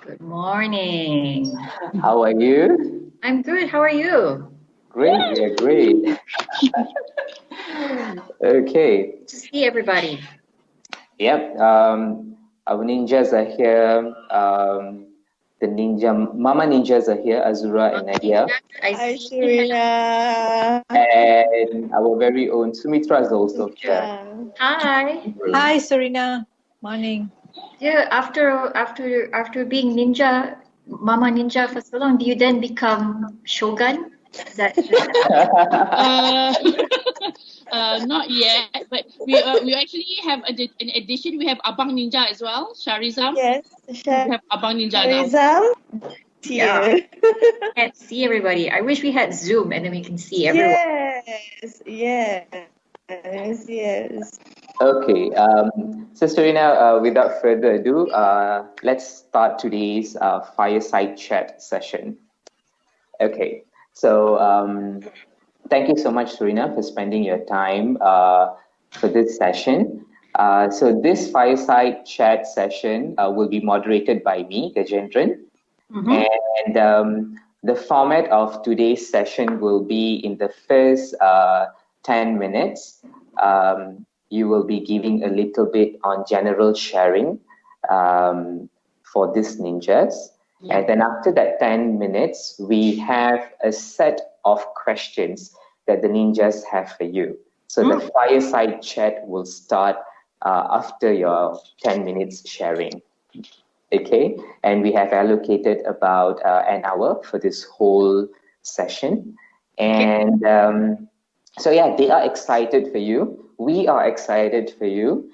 Good morning. How are you? I'm good. How are you? Great, we are great. Okay. Good to see everybody. Yep. Our ninjas are here. The Mama ninjas are here, Azura and Nadia. I Hi, see. Surina. And our very own Sumitra is also here. Hi. Hi, Surina. Morning. Yeah, after being ninja, Mama Ninja for so long, do you then become Shogun? Is that Uh, not yet, but we actually have an addition. We have Abang Ninja as well, Sharizam. Yes, We have Abang Ninja now. Sharizam. yeah? Here. Can't see everybody. I wish we had Zoom and then we can see everyone. Yes. Okay. So Serena, without further ado, let's start today's fireside chat session. Okay. So thank you so much, Serena, for spending your time for this session. So this fireside chat session will be moderated by me, Gajendran. And the format of today's session will be in the first 10 minutes. You will be giving a little bit on general sharing for these ninjas. And then after that 10 minutes, we have a set of questions that the ninjas have for you. So the fireside chat will start after your 10 minutes sharing. Okay, and we have allocated about an hour for this whole session. And so yeah, they are excited for you. We are excited for you.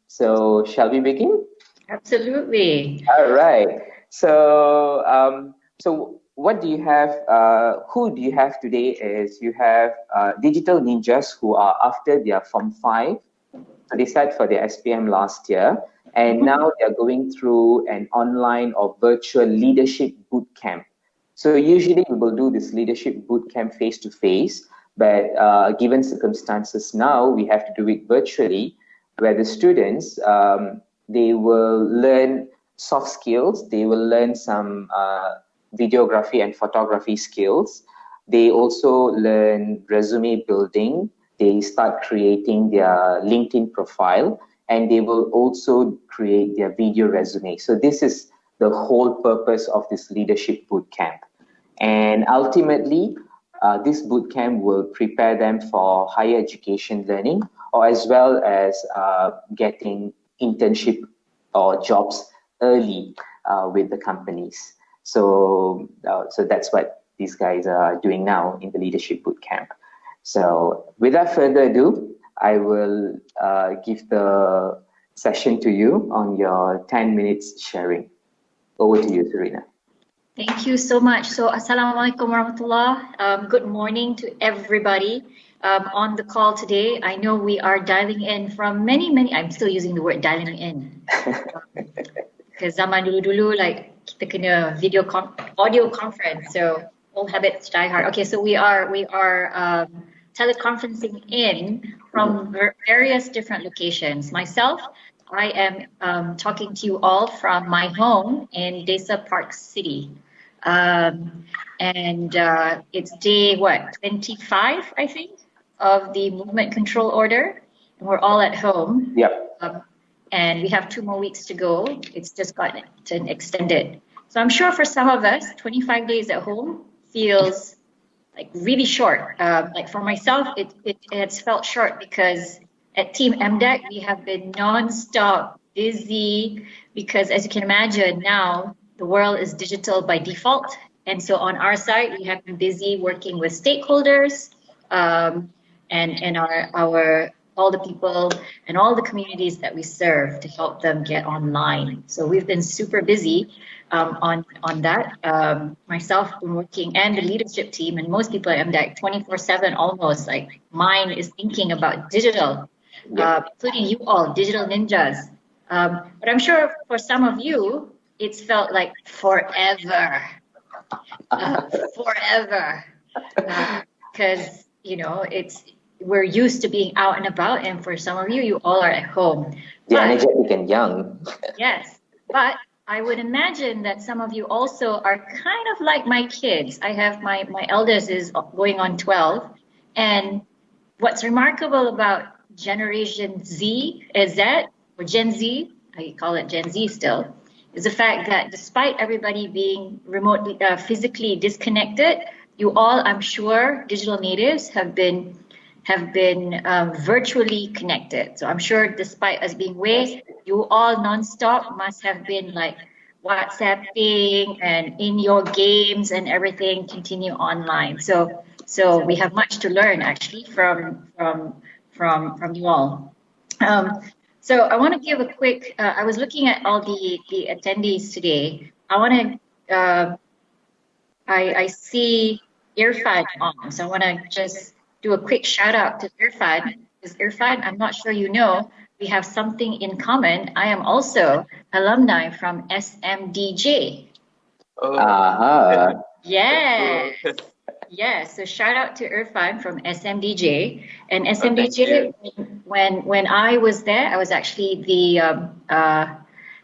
So shall we begin? Absolutely. All right. So what do you have? Who do you have today? Is you have digital ninjas who are after their Form 5. So they sat for their SPM last year, and now they're going through an online or virtual leadership boot camp. So usually we will do this leadership boot camp face to face, but given circumstances now, we have to do it virtually, where the students they will learn soft skills, they will learn some videography and photography skills. They also learn resume building. They start creating their LinkedIn profile, and they will also create their video resume. So this is the whole purpose of this leadership boot camp. And ultimately, this boot camp will prepare them for higher education learning, or as well as getting internship or jobs early with the companies. So that's what these guys are doing now in the leadership boot camp. So without further ado, I will give the session to you on your 10 minutes sharing. Over to you, Serena. Thank you so much. So, Assalamualaikum warahmatullah. Good morning to everybody on the call today. I know we are dialing in from many, I'm still using the word dialing in. Because zaman dulu-dulu, like, kita kena audio conference. So, old habits die hard. Okay, so we are teleconferencing in from various different locations. Myself, I am talking to you all from my home in Desa Park City. It's day 25, I think, of the movement control order, and we're all at home. Yep. And we have 2 more weeks to go. It's just gotten extended. So I'm sure for some of us, 25 days at home feels like really short. Like for myself, it's felt short because at Team MDEC, we have been non-stop busy because, as you can imagine, now the world is digital by default. And so on our side, we have been busy working with stakeholders and our all the people and all the communities that we serve to help them get online. So we've been super busy on that. Myself, been working, and the leadership team, and most people at MDEC 24/7 almost. Like mine is thinking about digital, including you all, digital ninjas. But I'm sure for some of you, it's felt like forever, because we're used to being out and about, and for some of you, you all are at home. The energetic and young. Yes, but I would imagine that some of you also are kind of like my kids. I have my eldest is going on 12. And what's remarkable about Generation Z, or Gen Z, I call it Gen Z still, is the fact that despite everybody being remotely, physically disconnected, you all, I'm sure, digital natives have been virtually connected. So I'm sure despite us being away, you all nonstop must have been like WhatsApping and in your games and everything continue online. So we have much to learn actually from you all. So I want to give a quick, I was looking at all the attendees today. I see Irfan on, so I want to just do a quick shout out to Irfan. Because Irfan, I'm not sure you know, we have something in common. I am also alumni from SMDJ. Uh-huh. Yes. Yes. So shout out to Irfan from SMDJ. And SMDJ, when I was there, I was actually the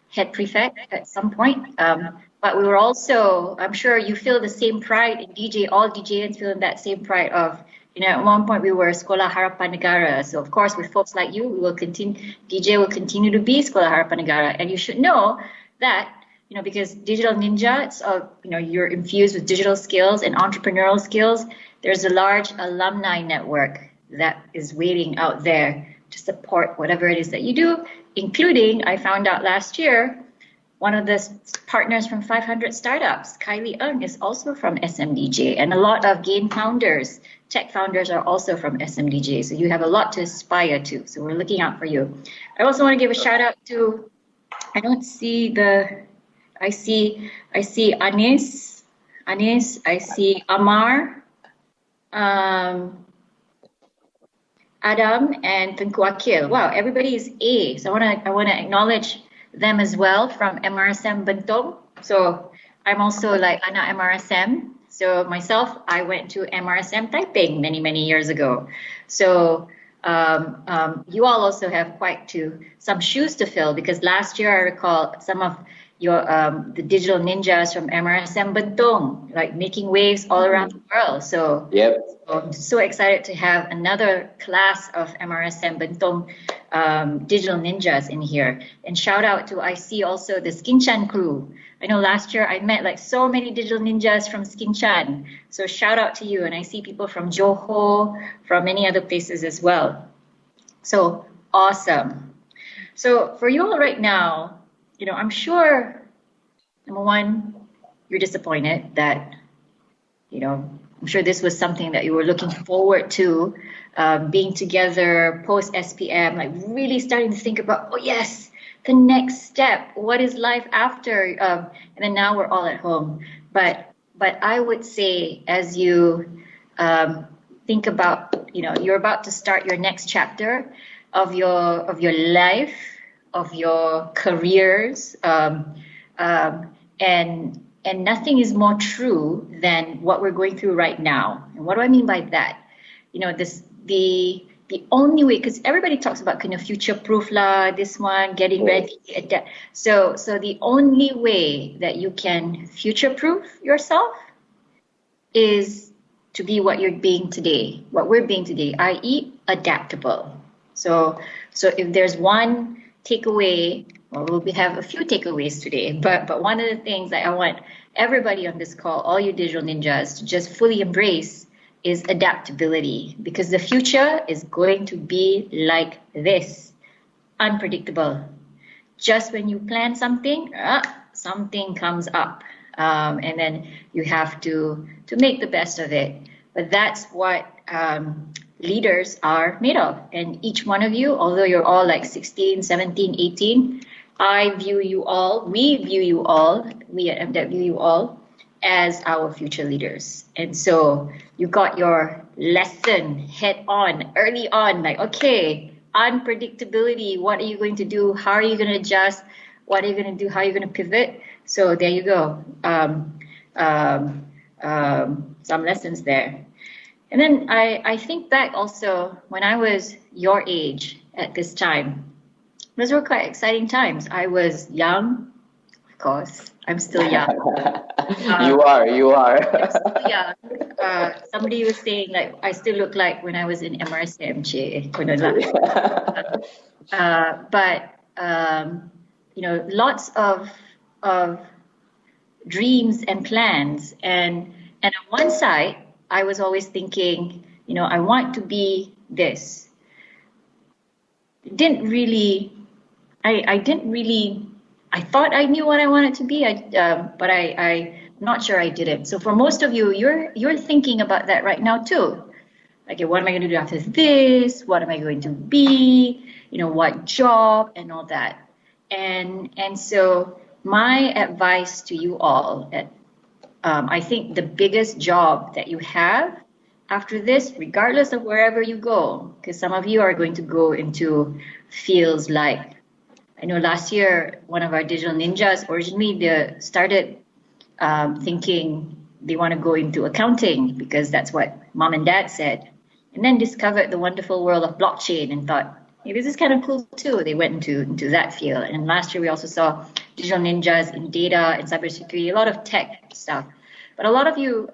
head prefect at some point. But we were also, I'm sure you feel the same pride in DJ, all DJs feel that same pride of, at one point we were Sekolah Harapan Negara. So of course with folks like you, we will continue, DJ will continue to be Sekolah Harapan Negara. And you should know that, because Digital Ninja, it's, you're infused with digital skills and entrepreneurial skills. There's a large alumni network that is waiting out there to support whatever it is that you do, including, I found out last year, one of the partners from 500 Startups, Kylie Ng, is also from SMDJ. And a lot of game founders, tech founders are also from SMDJ. So you have a lot to aspire to. So we're looking out for you. I also want to give a shout out to, I see Anis, I see Amar, Adam, and Tengku Akil. Wow, everybody is A. So I want to acknowledge them as well from MRSM Bentong. So I'm also like anak MRSM. So myself, I went to MRSM Taiping many years ago. So you all also have quite some shoes to fill, because last year I recall some of your the digital ninjas from MRSM Bentong, like making waves all around the world. So yep. I'm so excited to have another class of MRSM Bentong digital ninjas in here. And shout out to, I see also the Skinchan crew. I know last year I met like so many digital ninjas from Skinchan. So shout out to you. And I see people from Johor, from many other places as well. So awesome. So for you all right now, I'm sure, number one, you're disappointed that, I'm sure this was something that you were looking forward to, being together post SPM, like really starting to think about, oh yes, the next step, what is life after? And then now we're all at home. But I would say, as you think about, you're about to start your next chapter of your life, of your careers, and nothing is more true than what we're going through right now. And what do I mean by that? The only way, because everybody talks about kind of future-proof lah, this one, getting ready, adapt. So the only way that you can future-proof yourself is to be what you're being today, what we're being today, i.e. adaptable. So if there's one takeaway, well, we'll have a few takeaways today, but one of the things that I want everybody on this call, all you digital ninjas, to just fully embrace is adaptability, because the future is going to be like this, unpredictable. Just when you plan something, something comes up, and then you have to make the best of it. But that's what leaders are made of. And each one of you, although you're all like 16, 17, 18, we view you all, we at MDEC view you all as our future leaders. And so you got your lesson head on, early on, like, okay, unpredictability, what are you going to do? How are you going to adjust? What are you going to do? How are you going to pivot? So there you go. Some lessons there. And then I think back also when I was your age at this time. Those were quite exciting times. I was young, course. I'm still young. You are. I'm still young. Somebody was saying like I still look like when I was in MRSM. But lots of dreams and plans, and on one side, I was always thinking, I want to be this. Didn't really, I didn't really. I thought I knew what I wanted to be, but I'm not sure I didn't. So for most of you, you're thinking about that right now too. Okay, what am I going to do after this? What am I going to be? What job and all that. And so my advice to you all, I think the biggest job that you have after this, regardless of wherever you go, because some of you are going to go into fields like, I know last year, one of our digital ninjas originally they started thinking they want to go into accounting because that's what mom and dad said, and then discovered the wonderful world of blockchain and thought, hey, this is kind of cool too. They went into that field. And last year we also saw digital ninjas in data and cybersecurity, a lot of tech stuff. But a lot of you,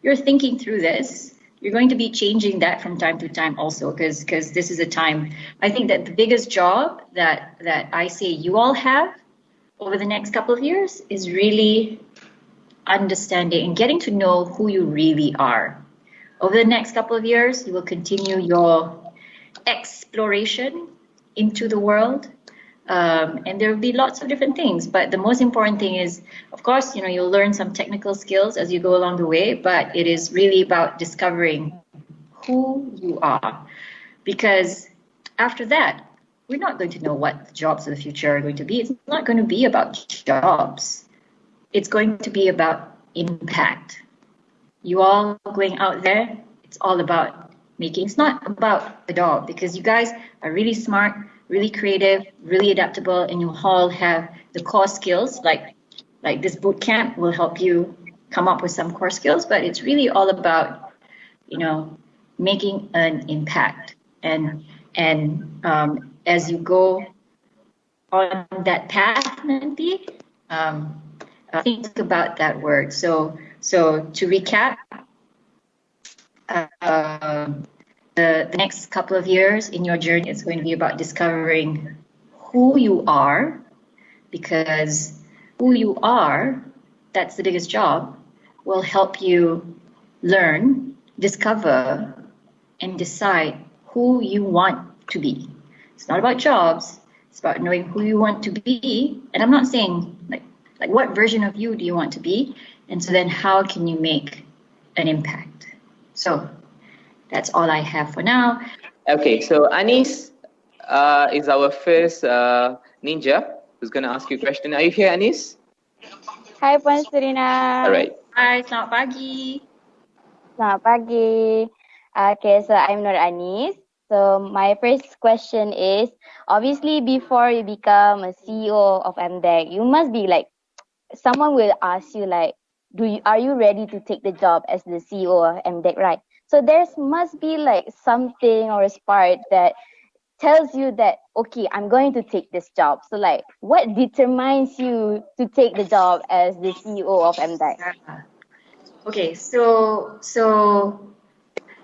you're thinking through this. You're going to be changing that from time to time also, because this is a time, I think that the biggest job that I say you all have over the next couple of years is really understanding and getting to know who you really are. Over the next couple of years, you will continue your exploration into the world. And there will be lots of different things, but the most important thing is, of course, you'll learn some technical skills as you go along the way, but it is really about discovering who you are, because after that, we're not going to know what the jobs of the future are going to be. It's not going to be about jobs. It's going to be about impact. You all going out there, it's all about making, it's not about the job, because you guys are really smart, really creative, really adaptable, and you all have the core skills. Like this boot camp will help you come up with some core skills, but it's really all about, making an impact. And as you go on that path, Nanti, think about that word. So to recap, the next couple of years in your journey is going to be about discovering who you are, because who you are, that's the biggest job, will help you learn, discover, and decide who you want to be. It's not about jobs, it's about knowing who you want to be. And I'm not saying like what version of you do you want to be, and so then how can you make an impact? So that's all I have for now. Okay, so Anis is our first ninja who's going to ask you a question. Are you here, Anis? Hai Puan Surina. All right. Hi, selamat pagi. Selamat pagi. Okay, so I'm Nur Anis. So my first question is, obviously before you become a CEO of MDEC, you must be like, someone will ask you like, are you ready to take the job as the CEO of MDEC, right? So there must be like something or a spark that tells you that, okay, I'm going to take this job. So like, what determines you to take the job as the CEO of MDEC? Okay, so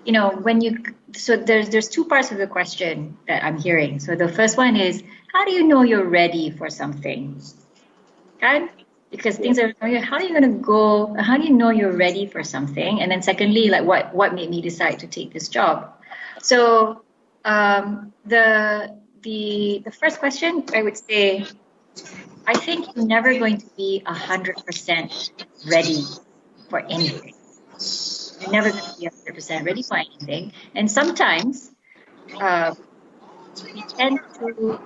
there's two parts of the question that I'm hearing. So the first one is, how do you know you're ready for something? Okay? Because things are, how are you going to go, how do you know you're ready for something? And then secondly, like what made me decide to take this job? So the first question, I would say, I think you're never going to be 100% ready for anything. You're never going to be 100% ready for anything. And sometimes we tend to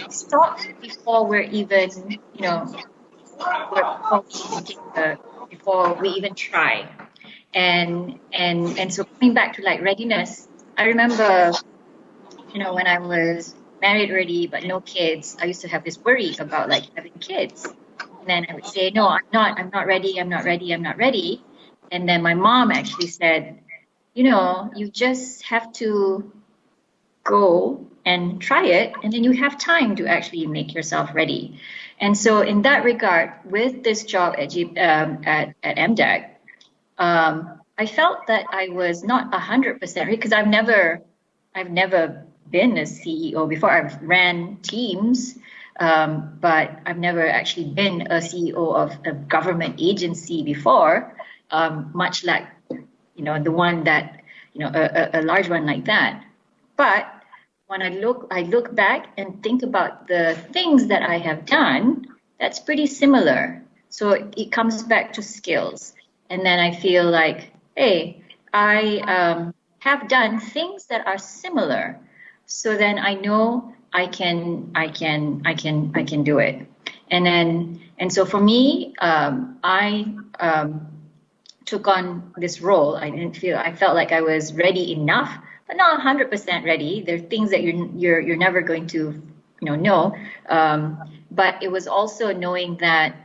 stop before we're even, before we even try. And so coming back to like readiness, I remember, when I was married already but no kids, I used to have this worry about like having kids. And then I would say, no, I'm not ready. And then my mom actually said, you just have to go and try it, and then you have time to actually make yourself ready. And so in that regard, with this job at MDEC, I felt that I was not 100% ready, because I've never been a CEO before. I've ran teams, but I've never actually been a CEO of a government agency before, much like, the one that, a large one like that. But when I look back and think about the things that I have done, that's pretty similar. So it comes back to skills. And then I feel like, hey, I have done things that are similar. So then I know I can do it. And so for me, I took on this role. I felt like I was ready enough, but not 100% ready. There are things that you're never going to know. But it was also knowing that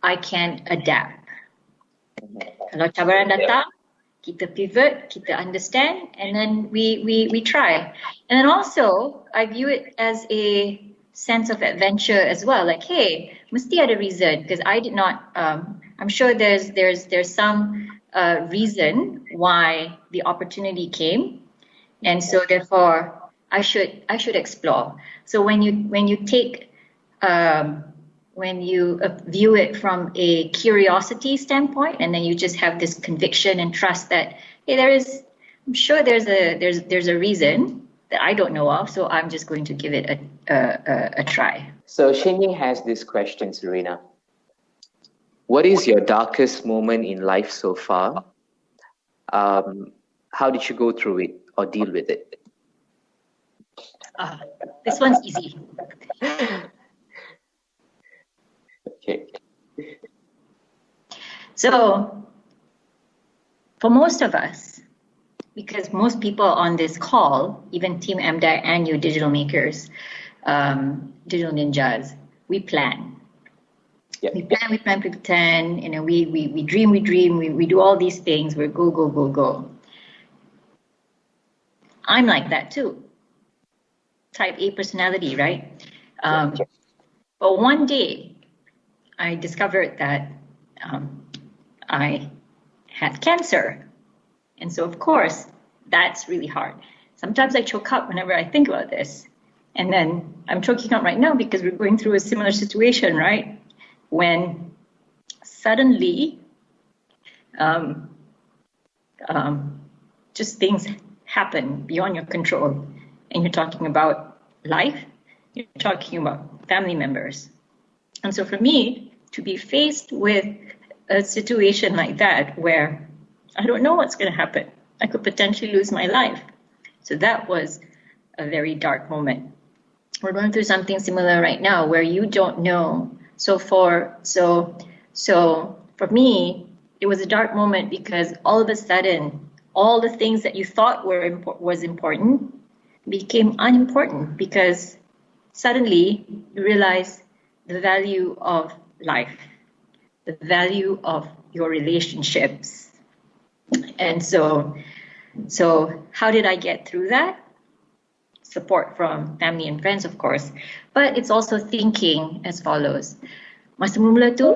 I can adapt. Kalau cabaran datang, kita pivot, kita understand, and then we try. And then also, I view it as a sense of adventure as well. Like, hey, mesti ada reason, because I did not. I'm sure there's some reason why the opportunity came, and so therefore I should explore. So when you take when you view it from a curiosity standpoint, and then you just have this conviction and trust that, hey, I'm sure there's a reason that I don't know of, so I'm just going to give it a try. So Shinyi has this question, Surina. What is your darkest moment in life so far? How did you go through it or deal with it? This one's easy. Okay. So, for most of us, because most people on this call, even Team MDEC and you digital makers, digital ninjas, we plan. Yeah. We plan, pretend, we dream, we do all these things, we go. I'm like that too. Type A personality, right? But one day, I discovered that I had cancer. And so, of course, that's really hard. Sometimes I choke up whenever I think about this. And then I'm choking up right now because we're going through a similar situation, right? When suddenly, just things happen beyond your control. And you're talking about life, you're talking about family members. And so for me, to be faced with a situation like that where I don't know what's going to happen, I could potentially lose my life. So that was a very dark moment. We're going through something similar right now where you don't know. So for me, it was a dark moment because all of a sudden, all the things that you thought was important became unimportant, because suddenly you realize the value of life, the value of your relationships. And so how did I get through that? Support from family and friends, of course, but it's also thinking as follows. Masa mula tu,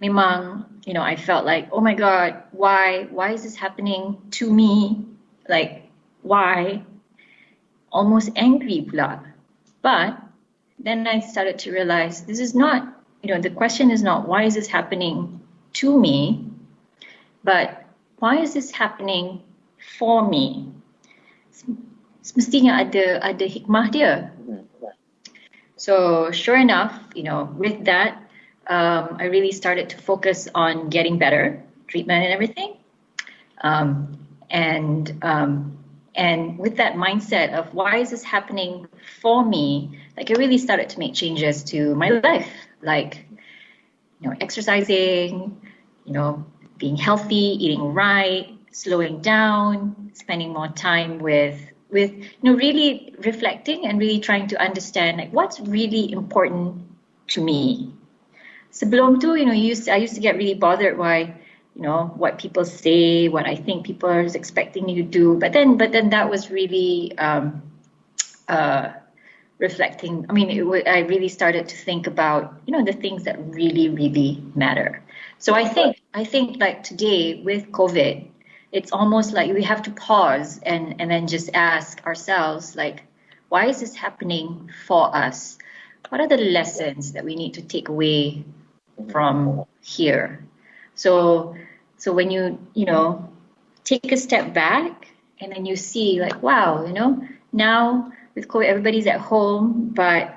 memang, I felt like, oh my God, why is this happening to me? Like, why? Almost angry pula. But then I started to realize this is not, the question is not why is this happening to me, but why is this happening for me? Semestinya ada hikmah dia. So sure enough, with that, I really started to focus on getting better, treatment and everything. And with that mindset of why is this happening for me, like I really started to make changes to my life, like, exercising, being healthy, eating right, slowing down, spending more time with really reflecting and really trying to understand like what's really important to me. Sebelum tu, I used to get really bothered by, what people say, what I think people are expecting me to do. But then that was really reflecting. I mean, I really started to think about, the things that really, really matter. So I think like today with COVID, it's almost like we have to pause and then just ask ourselves, like, why is this happening for us? What are the lessons that we need to take away from here? So when you take a step back and then you see like, wow, now with COVID, everybody's at home, but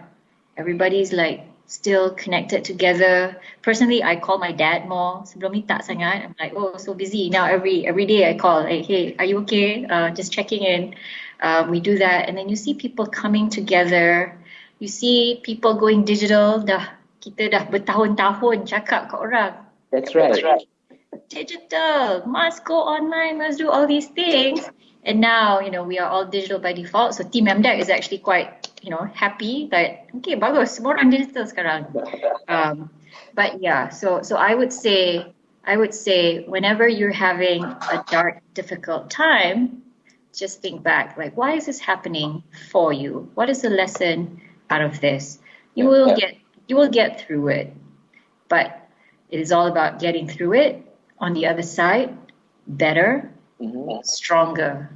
everybody's like still connected together. Personally, I call my dad more. Sebelum ni tak sangat. I'm like, oh, so busy. Now every day I call, like, hey, are you okay? Just checking in. We do that. And then you see people coming together. You see people going digital. Kita dah bertahun-tahun cakap kat orang. That's right. Digital, must go online, must do all these things. And now, we are all digital by default. So Team MDEC is actually quite, happy that, okay, bagus, semua orang digital sekarang. But yeah, so I would say whenever you're having a dark, difficult time, just think back, like, why is this happening for you? What is the lesson out of this? You will get through it. But it is all about getting through it on the other side, better, stronger.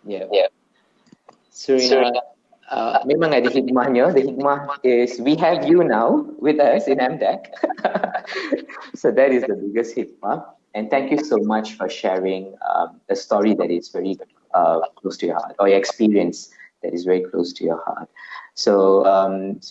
Yeah. Surina, memang ada hikmahnya. The hikmah is we have you now with us in MDEC. So that is the biggest hikmah. And thank you so much for sharing a story that is very close to your heart, or your experience that is very close to your heart. So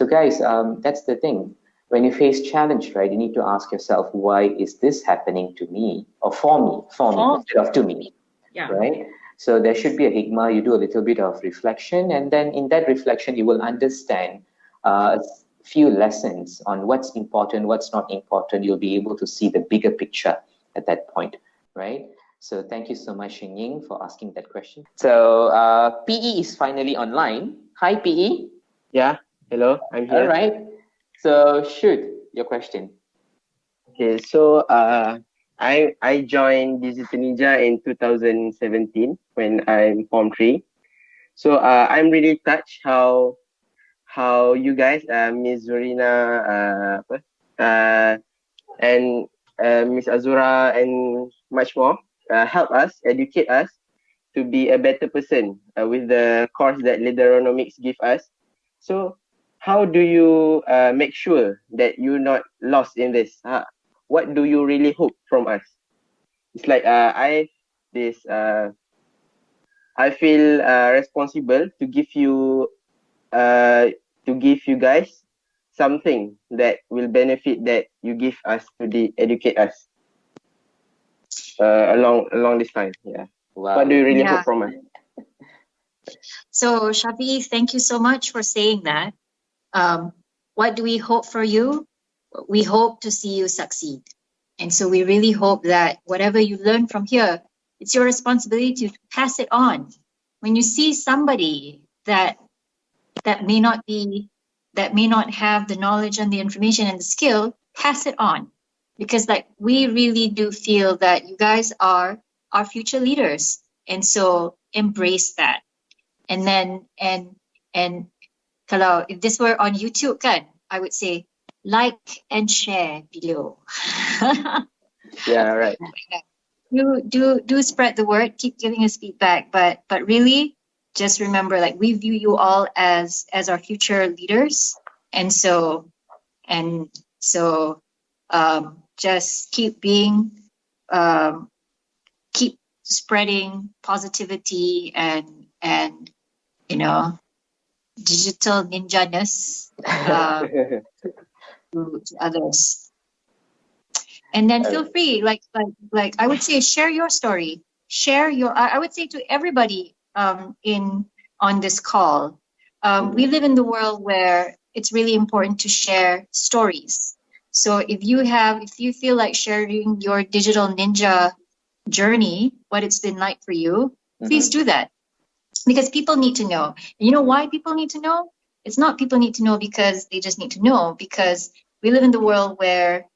guys, that's the thing. When you face challenge, right, you need to ask yourself, why is this happening to me, or for me, instead of to me, right? So there should be a hikmah. You do a little bit of reflection, and then in that reflection, you will understand a few lessons on what's important, what's not important. You'll be able to see the bigger picture at that point, right? So thank you so much, Xing Ying, for asking that question. So PE is finally online. Hi, PE. Yeah, hello, I'm here. All right. So shoot, your question. Okay, so I joined Digital Ninja in 2017 when I'm Form 3. So I'm really touched how you guys, Miss Surina, and Miss Azura and much more help us, educate us to be a better person with the course that Leaderonomics give us. So how do you make sure that you're not lost in this? What do you really hope from us? It's like I feel responsible to give you guys something that will benefit, that you give us to educate us along this time. Yeah. Wow. What do you really hope from us? So Shafi, thank you so much for saying that. What do we hope for you? We hope to see you succeed. And so we really hope that whatever you learn from here, it's your responsibility to pass it on. When you see somebody that may not have the knowledge and the information and the skill, pass it on. Because like we really do feel that you guys are our future leaders. And so embrace that. And then kalau if this were on YouTube kan, I would say like and share below. Yeah, right. Do spread the word, keep giving us feedback, but really just remember, like, we view you all as our future leaders, and so just keep spreading positivity and digital ninja-ness to others. And then feel free, like I would say, share your story. I would say to everybody on this call, we live in the world where it's really important to share stories. So if you feel like sharing your digital ninja journey, what it's been like for you, please do that. Because people need to know. And you know why people need to know? It's not people need to know because they just need to know, because we live in the world where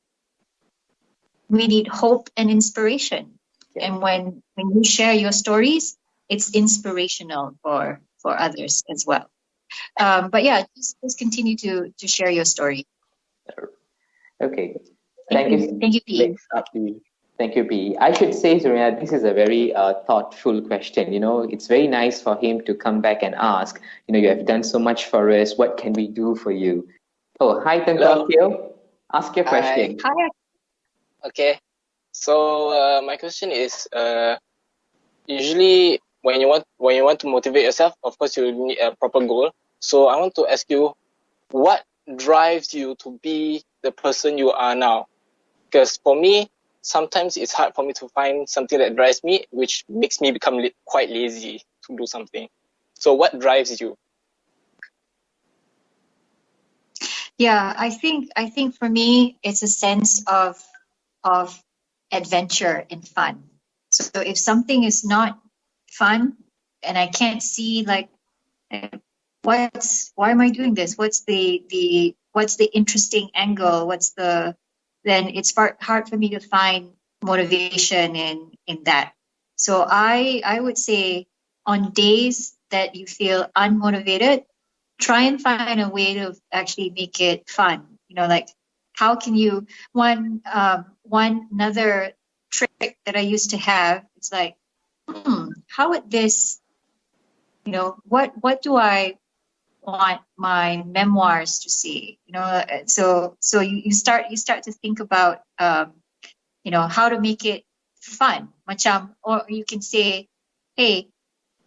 we need hope and inspiration. Yeah. And when you share your stories, it's inspirational for others as well. But yeah, just continue to share your story. Okay. Thank you. Thank you, P. Next up to you. Thank you, P. I should say, Surina, this is a very thoughtful question. You know, it's very nice for him to come back and ask, you know, you have done so much for us. What can we do for you? Oh, hi, Hello. Tengku. Ask your Hi. question. Hi. Okay. So my question is, usually when you want to motivate yourself, of course you need a proper goal. So I want to ask you, what drives you to be the person you are now? Because for me, sometimes it's hard for me to find something that drives me, which makes me become quite lazy to do something. So what drives you? Yeah, I think for me it's a sense of adventure and fun. So if something is not fun and I can't see like why am I doing this? What's the interesting angle? Then it's hard for me to find motivation in that. So I would say on days that you feel unmotivated, try and find a way to actually make it fun. You know, like how can you one another trick that I used to have, it's like, how would this, you know, what do I want my memoirs to see? You know, so you start to think about you know, how to make it fun. Macam, or you can say, hey,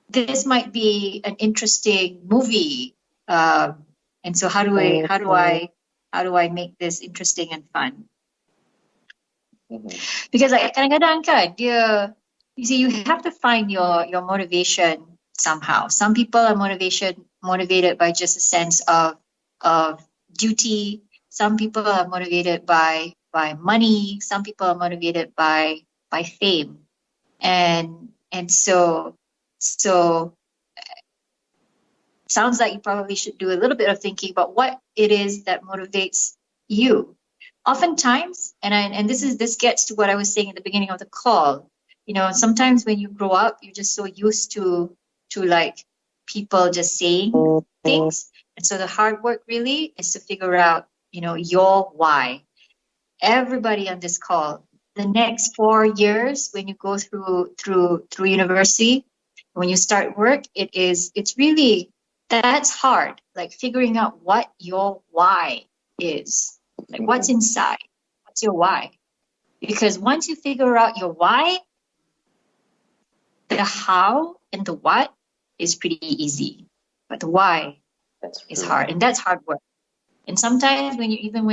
this might be an interesting movie. And so how do I make this interesting and fun? Because like, kadang-kadang kan, you see, you have to find your motivation somehow. Some people are motivated by just a sense of duty. Some people are motivated by money. Some people are motivated by fame. And so sounds like you probably should do a little bit of thinking about what it is that motivates you. Oftentimes, and this gets to what I was saying at the beginning of the call, you know, sometimes when you grow up, you're just so used to like people just saying things. And so the hard work really is to figure out, you know, your why. Everybody on this call, the next 4 years when you go through university, when you start work, it's really, that's hard, like figuring out what your why is, like what's inside, what's your why. Because once you figure out your why, the how and the what is pretty easy, but the why is hard, and that's hard work. And sometimes when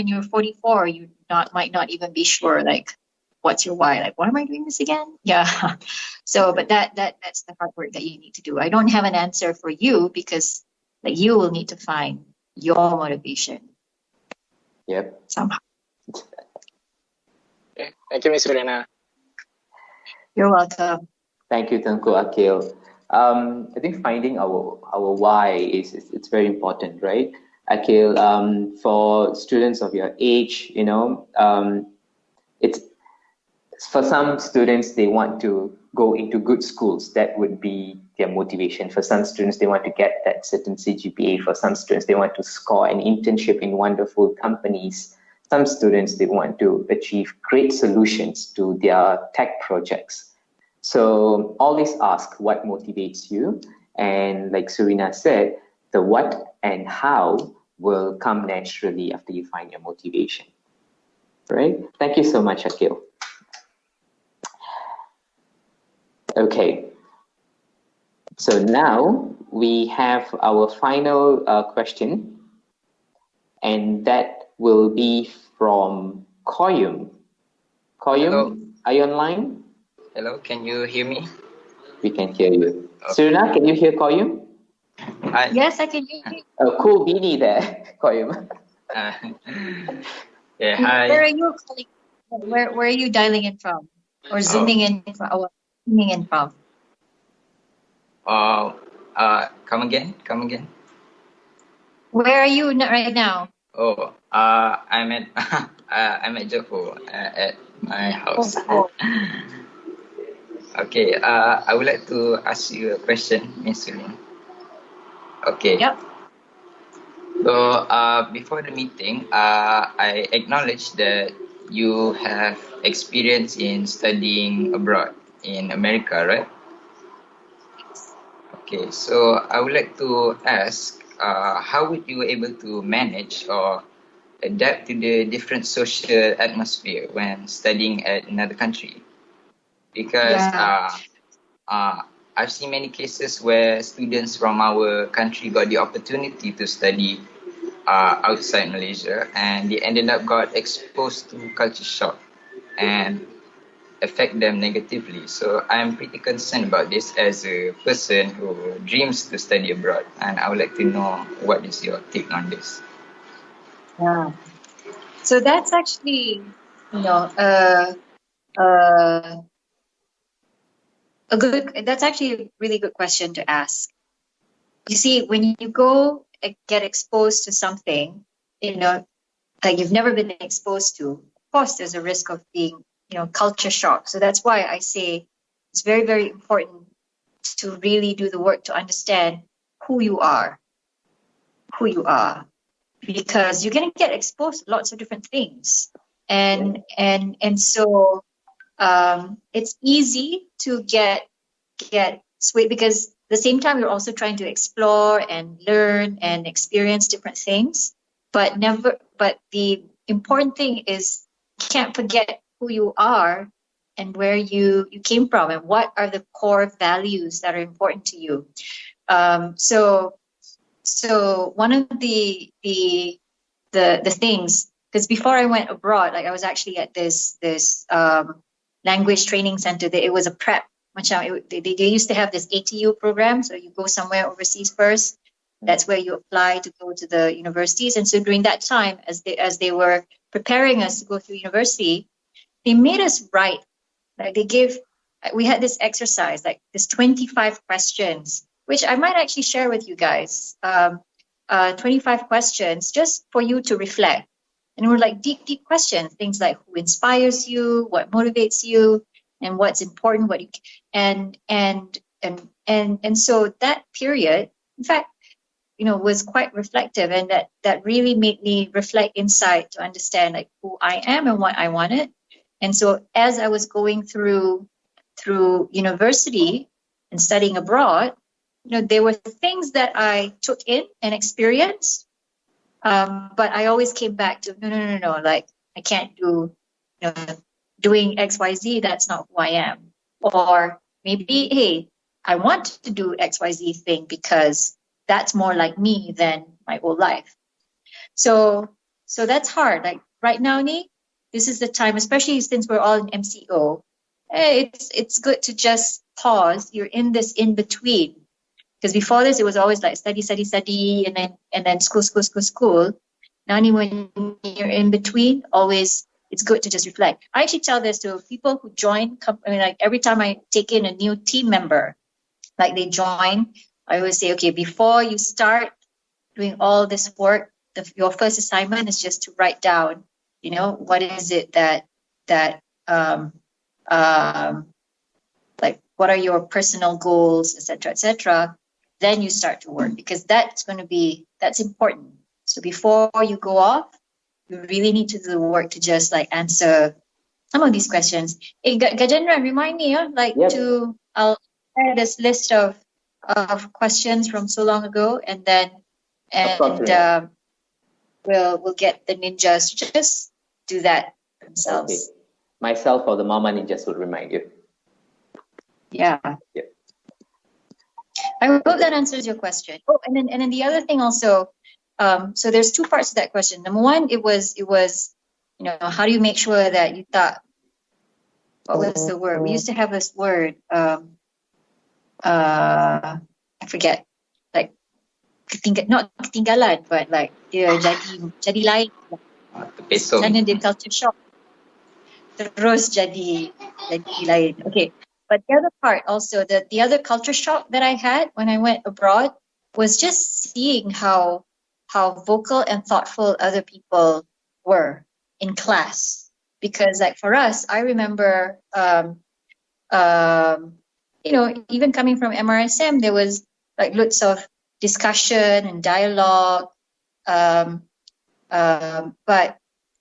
you're 44, you might not even be sure, like, what's your why? Like, why am I doing this again? Yeah. So, but that's the hard work that you need to do. I don't have an answer for you because like you will need to find your motivation. Yep. Somehow. Okay. Thank you, Ms. Surina. You're welcome. Thank you, Tengku Akil. I think finding our why it's very important, right? Akil, for students of your age, you know, it's for some students, they want to go into good schools. That would be their motivation. For some students, they want to get that certain CGPA. For some students, they want to score an internship in wonderful companies. Some students, they want to achieve great solutions to their tech projects. So always ask what motivates you. And like Surina said, the what and how will come naturally after you find your motivation. Right? Thank you so much, Akil. Okay. So now we have our final question, and that will be from Koyum. Koyum, Hello. are you online? Hello, can you hear me? We can hear you. Okay. Surina, can you hear Koyum? Hi. Yes, I can hear you. Oh, cool beanie there, Koyum. Yeah, hi. Where are you calling? Where are you dialing in from, or zooming in from? Or zooming in from? Come again. Where are you right now? Oh, I'm at I'm at Johor at my house. Oh. Okay, I would like to ask you a question, Miss Surina. Okay. Yep. So before the meeting, I acknowledge that you have experience in studying abroad in America, right? Okay, so I would like to ask, how would you able to manage or adapt to the different social atmosphere when studying at another country? Because Yeah. I've seen many cases where students from our country got the opportunity to study outside Malaysia, and they ended up got exposed to culture shock and affect them negatively. So I'm pretty concerned about this as a person who dreams to study abroad, and I would like to know what is your take on this. Yeah. So that's actually, uh, that's actually a really good question to ask. You see, when you go get exposed to something, like you've never been exposed to, of course, there's a risk of being, culture shock. So that's why I say it's very, very important to really do the work to understand who you are, because you're going to get exposed to lots of different things. And so it's easy to get swayed, because at the same time you're also trying to explore and learn and experience different things, but the important thing is you can't forget who you are and where you came from and what are the core values that are important to you. So one of the things, because before I went abroad, like I was actually at this language training center. It was a prep. They used to have this ATU program, so you go somewhere overseas first. That's where you apply to go to the universities. And so during that time, as they were preparing us to go through university, they made us write. Like we had this exercise, like this 25 questions, which I might actually share with you guys. 25 questions just for you to reflect. And we're like deep questions, things like who inspires you, what motivates you, and what's important, and so that period, in fact, was quite reflective, and that really made me reflect inside to understand like who I am and what I wanted. And so as I was going through university and studying abroad, there were things that I took in and experienced, but I always came back to no, like I can't do, doing XYZ. That's not who I am. Or maybe, hey, I want to do XYZ thing because that's more like me than my old life. So that's hard. Like right now, Nee, this is the time, especially since we're all in MCO. Hey, it's good to just pause. You're in this in between. Because before this, it was always like study, and then school. Now, when you're in between, always it's good to just reflect. I actually tell this to people who join. Like every time I take in a new team member, like they join, I always say, okay, before you start doing all this work, your first assignment is just to write down, what is it that like what are your personal goals, etc. Then you start to work, because that's important. So before you go off, you really need to do the work to just like answer some of these questions. Hey, Gajendra, remind me, I'll share this list of questions from so long ago, and we'll get the ninjas to just do that themselves. Okay. Myself or the Mama Ninjas will remind you. Yeah. I hope that answers your question. Oh, and then the other thing also, so there's two parts to that question. Number one, it was, how do you make sure that you thought, what was the word? We used to have this word, I forget, like, not ketinggalan, but like, jadi lain. Sana dia culture shock. Terus jadi lain. Okay. But the other part also, the other culture shock that I had when I went abroad was just seeing how vocal and thoughtful other people were in class. Because like for us, I remember, even coming from MRSM, there was like lots of discussion and dialogue. But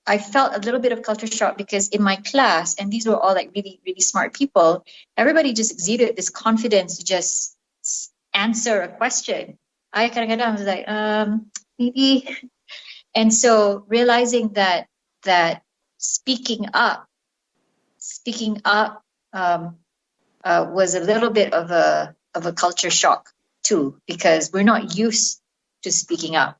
I felt a little bit of culture shock because in my class, and these were all like really, really smart people, everybody just exuded this confidence to just answer a question. I was like, maybe. And so realizing that speaking up was a little bit of a culture shock too, because we're not used to speaking up,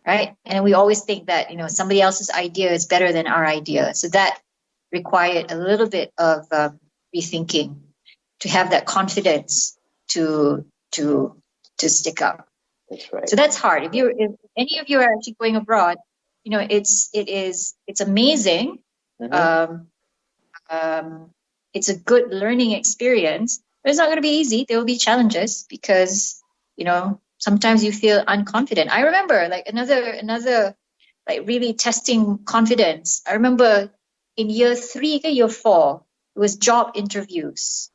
right? And we always think that somebody else's idea is better than our idea. So that required a little bit of rethinking to have that confidence to stick up. That's right. So that's hard. If any of you are actually going abroad, it's amazing. It's a good learning experience, but it's not going to be easy. There will be challenges because sometimes you feel unconfident. I remember like another like really testing confidence. I remember in year 3 or year 4, it was job interviews.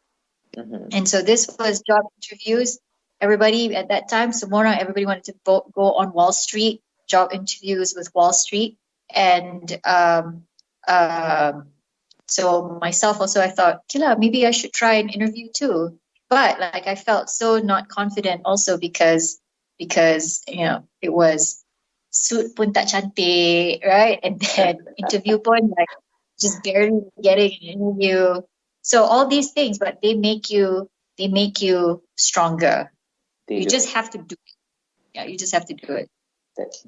And so this was job interviews. Everybody at that time, everybody wanted to go on Wall Street, job interviews with Wall Street. And so myself also, I thought, maybe I should try an interview too. But like I felt so not confident also because it was suit pun tak cantik, right? And then interview pun like just barely getting an interview. So all these things, but they make you stronger. You just have to do it. Yeah, you just have to do it.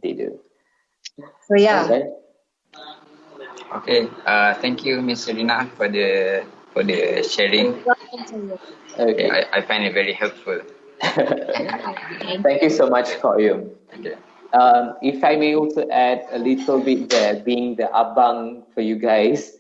They do. So yeah. Okay. Thank you, Miss Surina, for the sharing. Okay, I find it very helpful. Thank you so much, Koyum. Okay. If I may also add a little bit there, being the abang for you guys,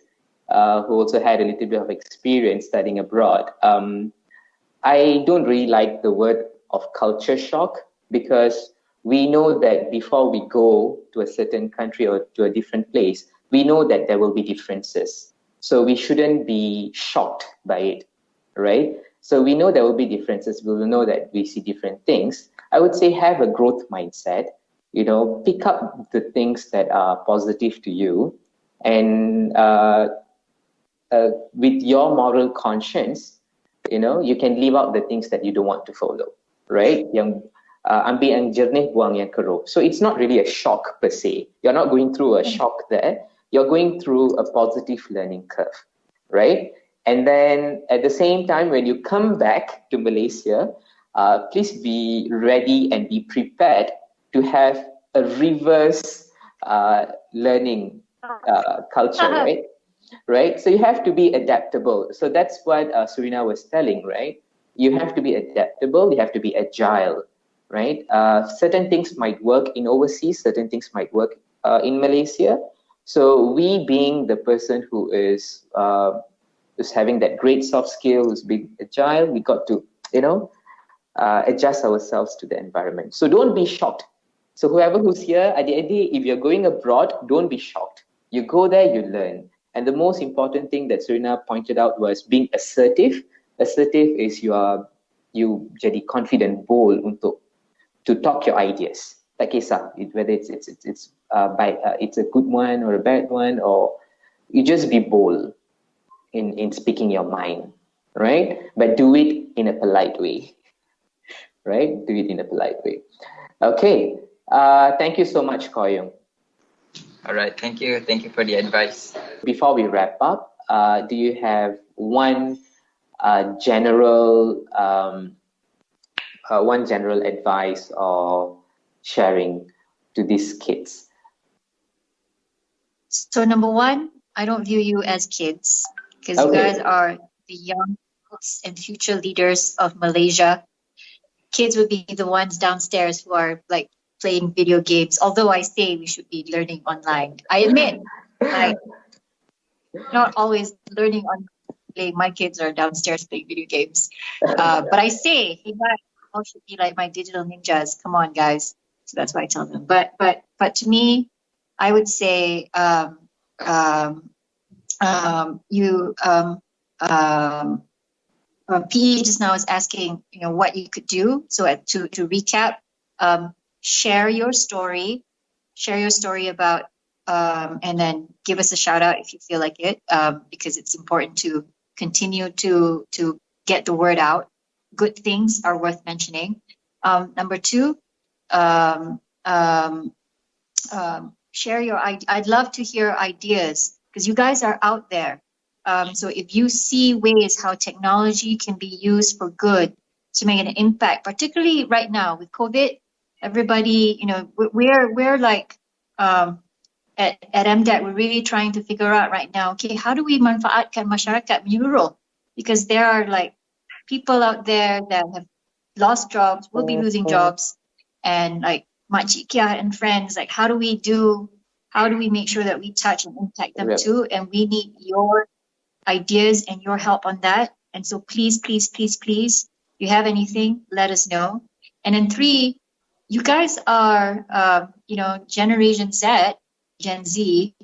who also had a little bit of experience studying abroad. I don't really like the word of culture shock because we know that before we go to a certain country or to a different place, we know that there will be differences. So we shouldn't be shocked by it, right? So we know there will be differences. We will know that we see different things. I would say have a growth mindset, pick up the things that are positive to you, and with your moral conscience, you can leave out the things that you don't want to follow, right? Ambil yang jernih, buang yang keruh. So it's not really a shock per se. You're not going through a shock there. You're going through a positive learning curve, right? And then at the same time, when you come back to Malaysia, please be ready and be prepared to have a reverse learning culture, right? Right? So you have to be adaptable. So that's what Surina was telling, right? You have to be adaptable. You have to be agile, right? Certain things might work in overseas. Certain things might work in Malaysia. So we being the person who is having that great soft skill, who's being agile, we got to, adjust ourselves to the environment. So don't be shocked. So whoever who's here, at the end of the day, if you're going abroad, don't be shocked. You go there, you learn. And the most important thing that Surina pointed out was being assertive. Assertive is you jadi confident, bold to talk your ideas. Tak kisah whether it's a good one or a bad one, or you just be bold in speaking your mind, right? But do it in a polite way, right? Do it in a polite way. Okay. Thank you so much, Koyung. All right. Thank you. Thank you for the advice. Before we wrap up, do you have one general advice or sharing to these kids? So number one, I don't view you as kids because you guys are the young adults and future leaders of Malaysia. Kids would be the ones downstairs who are like playing video games. Although I say we should be learning online. I admit, like, not always learning on playing. My kids are downstairs playing video games. But I say, hey guys, you should be like my digital ninjas. Come on, guys. So that's what I tell them. But to me, I would say PE just now is asking, what you could do. So to recap, share your story, share your story about, and then give us a shout out if you feel like it, because it's important to continue to get the word out. Good things are worth mentioning. Number two, share your. I'd love to hear ideas because you guys are out there. So if you see ways how technology can be used for good to make an impact, particularly right now with COVID, everybody, you know, we're like at MDEC, we're really trying to figure out right now, okay, how do we manfaatkan masyarakat menyeluruh? Because there are like people out there that have lost jobs, will be losing jobs, and like Makcik Kia and friends, like how do we make sure that we touch and impact them too? And we need your ideas and your help on that. And so please, please, please, please, if you have anything, let us know. And then 3, you guys are, you know, Generation Z, Gen Z.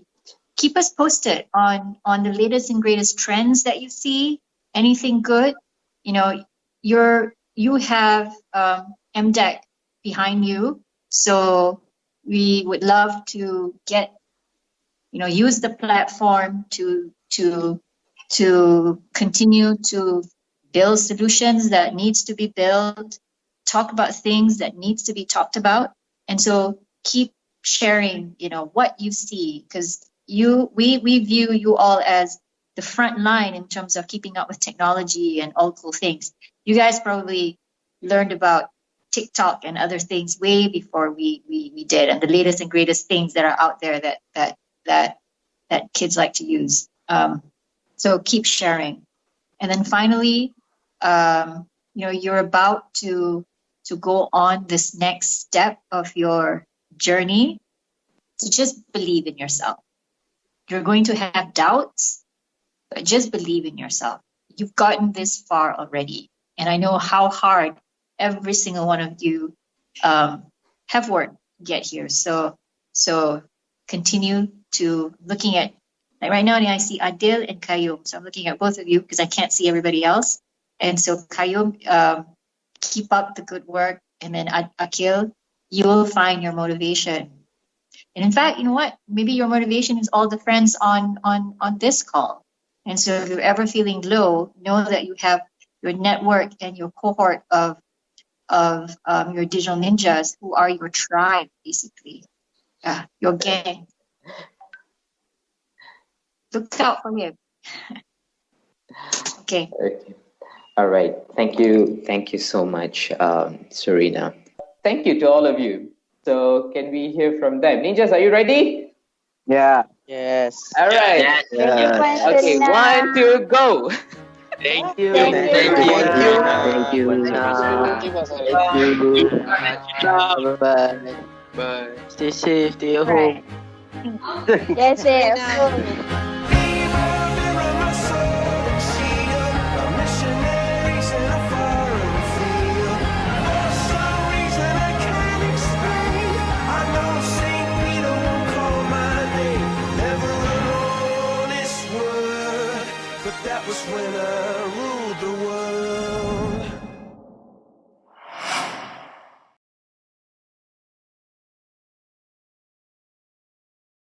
Keep us posted on the latest and greatest trends that you see. Anything good, you know, you have MDEC behind you, so we would love to get, you know, use the platform to continue to build solutions that needs to be built, talk about things that needs to be talked about, and so keep sharing, you know, what you see, because we view you all as the front line in terms of keeping up with technology and all cool things. You guys probably learned about TikTok and other things way before we did, and the latest and greatest things that are out there that kids like to use. So keep sharing. And then finally, you know, you're about to go on this next step of your journey. So just believe in yourself. You're going to have doubts, but just believe in yourself. You've gotten this far already. And I know how hard every single one of you have worked to get here. So continue to looking at, like right now I see Adil and Kayum. So I'm looking at both of you because I can't see everybody else. And so Kayum, keep up the good work. And then Akil, you'll find your motivation. And in fact, you know what? Maybe your motivation is all the friends on this call. And so if you're ever feeling low, know that you have your network and your cohort of your digital ninjas who are your tribe, basically, your gang. Look out for him. Okay. All right. Thank you so much, Surina. Thank you to all of you. So can we hear from them? Ninjas, are you ready? Yeah. Yes. All right. Thank you, Okay, Surina. 1, 2, go. Thank you. Thank you. Thank you. Thank you. Bye-bye. Bye. Stay safe. Stay at Right. home. Yes, yes. That was when I